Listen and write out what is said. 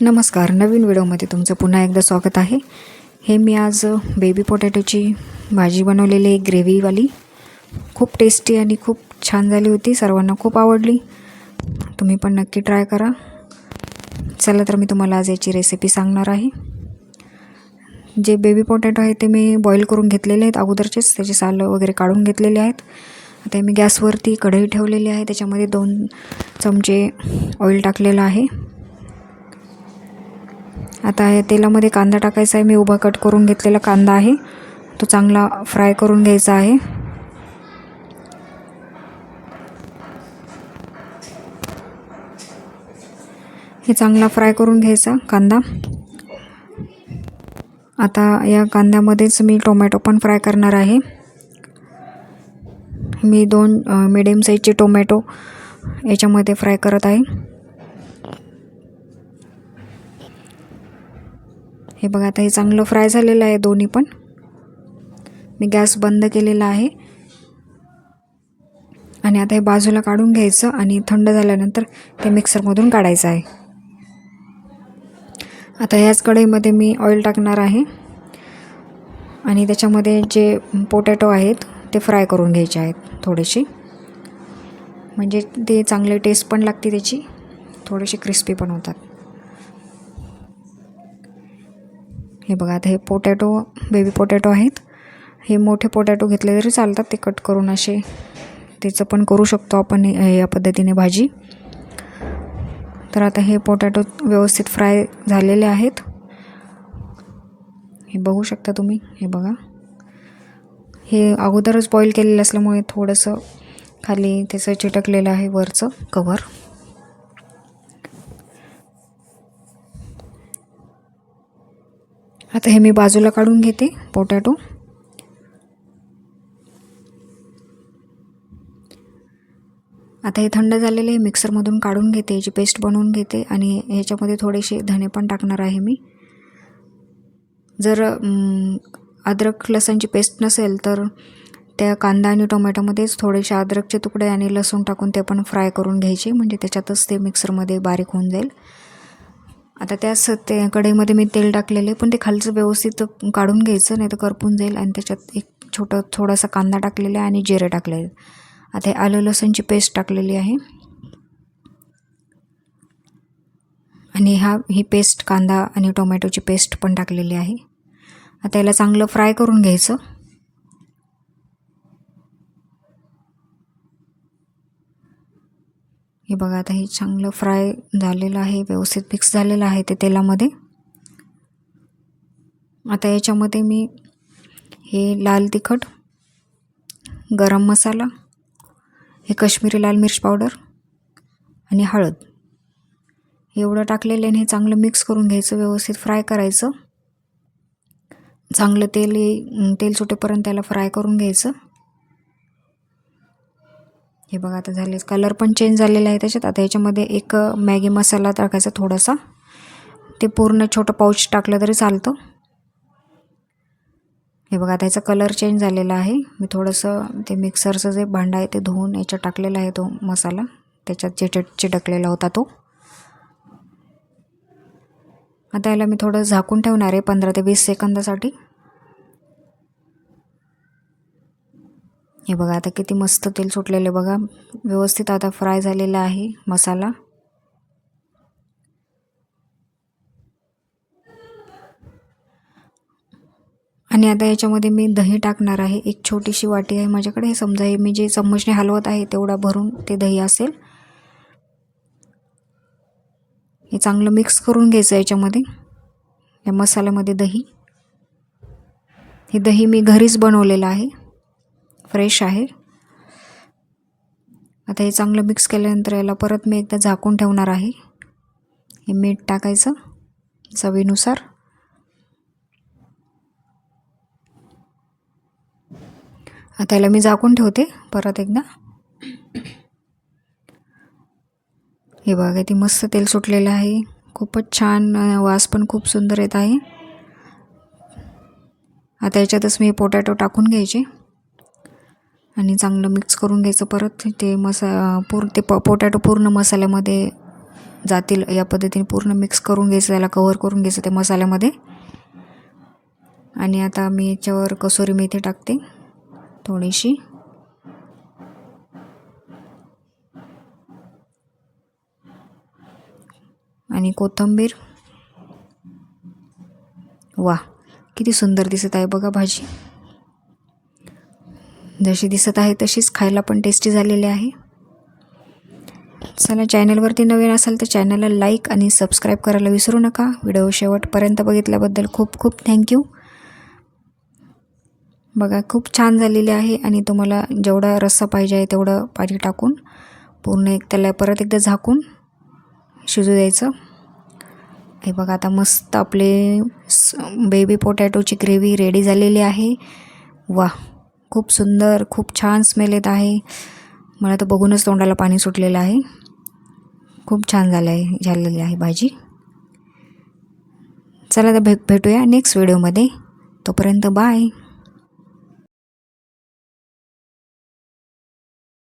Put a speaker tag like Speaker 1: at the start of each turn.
Speaker 1: नमस्कार. नवीन व्हिडिओमध्ये तुमचं पुन्हा एकदा स्वागत आहे. हे मी आज बेबी पोटॅटोची भाजी बनवलेली आहे, ग्रेव्हीवाली. खूप टेस्टी आणि खूप छान झाली होती. सर्वांना खूप आवडली. तुम्ही पण नक्की ट्राय करा. चला तर मी तुम्हाला आज याची रेसिपी सांगणार आहे. जे बेबी पोटॅटो आहे ते मी बॉईल करून घेतलेले आहेत अगोदरचेच. त्याचे साल वगैरे काढून घेतलेले आहेत. आता मी गॅसवरती कढई ठेवलेली आहे. त्याच्यामध्ये 2 चमचे ऑइल टाकलेलं आहे. आता या तेलामध्ये कांदा टाकायचा आहे. मी उभा कट करून घेतलेला कांदा आहे, तो चांगला फ्राय करून घ्यायचा आहे. हे चांगला फ्राय करून घ्यायचा कांदा. आता या कांद्यामध्येच मी टोमॅटो पण फ्राय करणार आहे. मी 2 मीडियम साईजचे टोमॅटो याच्यामध्ये फ्राय करत आहे. हे बघा, आता हे चांगलं फ्राय झालेलं आहे दोन्ही पण. मी गॅस बंद केलेला आहे आणि आता हे बाजूला काढून घ्यायचं आणि थंड झाल्यानंतर ते मिक्सरमधून काढायचं आहे. आता याच कढईमध्ये मी ऑइल टाकणार आहे आणि त्याच्यामध्ये जे पोटॅटो आहेत ते फ्राय करून घ्यायचे आहेत थोडेसे, म्हणजे ते चांगले टेस्ट पण लागते त्याची, थोडेसे क्रिस्पी पण होतात. हे बघा, आता हे पोटॅटो बेबी पोटॅटो आहेत. हे मोठे पोटॅटो घेतले तरी चालतात, ते कट करून असे त्याचं पण करू शकतो आपण या पद्धतीने भाजी. तर आता हे पोटॅटो व्यवस्थित फ्राय झालेले आहेत. हे बघू शकता तुम्ही. हे बघा, हे अगोदरच बॉईल केलेलं असल्यामुळे थोडंसं खाली त्याचं चिटकलेलं आहे वरचं कव्हर. आता हे मी बाजूला काढून घेते पोटॅटो. आता हे थंड झालेले मिक्सरमधून काढून घेते, याची पेस्ट बनवून घेते आणि ह्याच्यामध्ये थोडेसे धणे पण टाकणार आहे मी. जर अद्रक लसूणची पेस्ट नसेल तर त्या कांदा आणि टोमॅटोमध्येच थोडेसे अद्रकचे तुकडे आणि लसूण टाकून ते पण फ्राय करून घ्यायचे, म्हणजे त्याच्यातच ते मिक्सरमध्ये बारीक होऊन जाईल. आता त्याच कढईमध्ये मी तेल टाकलेले, पण ते खालचं व्यवस्थित काढून घ्यायचं, नाही तर करपून जाईल. आणि त्याच्यात एक थोडासा कांदा टाकलेला आहे आणि जिरे टाकलेले. आता हे आलं लसूणची पेस्ट टाकलेली आहे आणि ही पेस्ट, कांदा आणि टोमॅटोची पेस्ट पण टाकलेली आहे. आता याला चांगलं फ्राय करून घ्यायचं. हे बघा, आता हे चांगलं फ्राय झालेलं आहे, व्यवस्थित मिक्स झालेलं आहे ते तेलामध्ये. आता याच्यामध्ये मी हे लाल तिखट, गरम मसाला, हे काश्मीरी लाल मिर्च पावडर आणि हळद एवढं टाकलेलं आहे. हे चांगलं मिक्स करून घ्यायचं, व्यवस्थित फ्राय करायचं. चांगलं तेल सुटेपर्यंत त्याला फ्राय करून घ्यायचं. हे बघा, आता झाले, कलर पण चेंज झालेला आहे त्याच्यात. आता याच्यामध्ये एक मॅगी मसाला टाकायचा थोडासा, ते पूर्ण छोटं पाऊच टाकलं तरी चालतं. हे बघा, आता याचा कलर चेंज झालेला आहे. मी थोडंसं ते मिक्सरचं जे भांडं आहे ते धुवून याच्यात टाकलेला आहे तो मसाला, त्याच्यात चिटकलेला होता तो. आता याला मी थोडं झाकून ठेवणार आहे 15 ते 20 सेकंदासाठी. हे बघा, आता किती मस्त तेल सुटलेले बघा, व्यवस्थित आता फ्राय झालेला आहे मसाला. आणि आता याच्यामध्ये मी दही टाकणार आहे. एक छोटीशी वाटी आहे माझ्याकडे. हे समजा हे मी जे चम्मचने हलवत आहे तेवढा भरून ते दही असेल. हे चांगलं मिक्स करून घ्यायचं याच्यामध्ये, या मसाल्यामध्ये दही. हे दही मी घरीच बनवलेलं आहे, फ्रेश आहे. आता हे चांगलं मिक्स केल्यानंतर याला परत मी एकदा झाकून ठेवणार आहे. हे मीठ टाकायचं चवीनुसार. आता याला मी झाकून ठेवते परत एकदा. हे बघा, किती मस्त तेल सुटलेलं आहे, खूपच छान, वास पण खूप सुंदर येत आहे. आता याच्यातच मी पोटॅटो टाकून घ्यायचे आणि चांगलं मिक्स करून घ्यायचं परत. ते पोटॅटो पूर्ण मसाल्यामध्ये जातील या पद्धतीने पूर्ण मिक्स करून घ्यायचं, त्याला कव्हर करून घ्यायचं ते मसाल्यामध्ये. आणि आता मी याच्यावर कसुरी मेथी टाकते थोडीशी. आणि कोथिंबीर. वा, किती सुंदर दिसत आहे बघा भाजी. जशी दिसत आहे तशीच खायला पण टेस्टी झालेली आहे. चला, चॅनलवरती नवीन असाल तर चॅनलला लाईक आणि सबस्क्राईब करायला विसरू नका. व्हिडिओ शेवटपर्यंत बघितल्याबद्दल खूप खूप थँक्यू. बघा, खूप छान झालेली आहे. आणि तुम्हाला जेवढा रस्सा पाहिजे आहे तेवढं पाणी टाकून पूर्ण त्याला परत एकदा झाकून शिजू द्यायचं. हे बघा, आता मस्त आपले बेबी पोटॅटोची ग्रेव्ही रेडी झालेली आहे. वा, खूप सुंदर, खूप छान स्मेल येत आहे. मला तर बघूनच तोंडाला पाणी सुटलेलं आहे. खूप छान झालेली आहे भाजी. चला, तर भेटूया नेक्स्ट व्हिडिओमध्ये. तोपर्यंत बाय.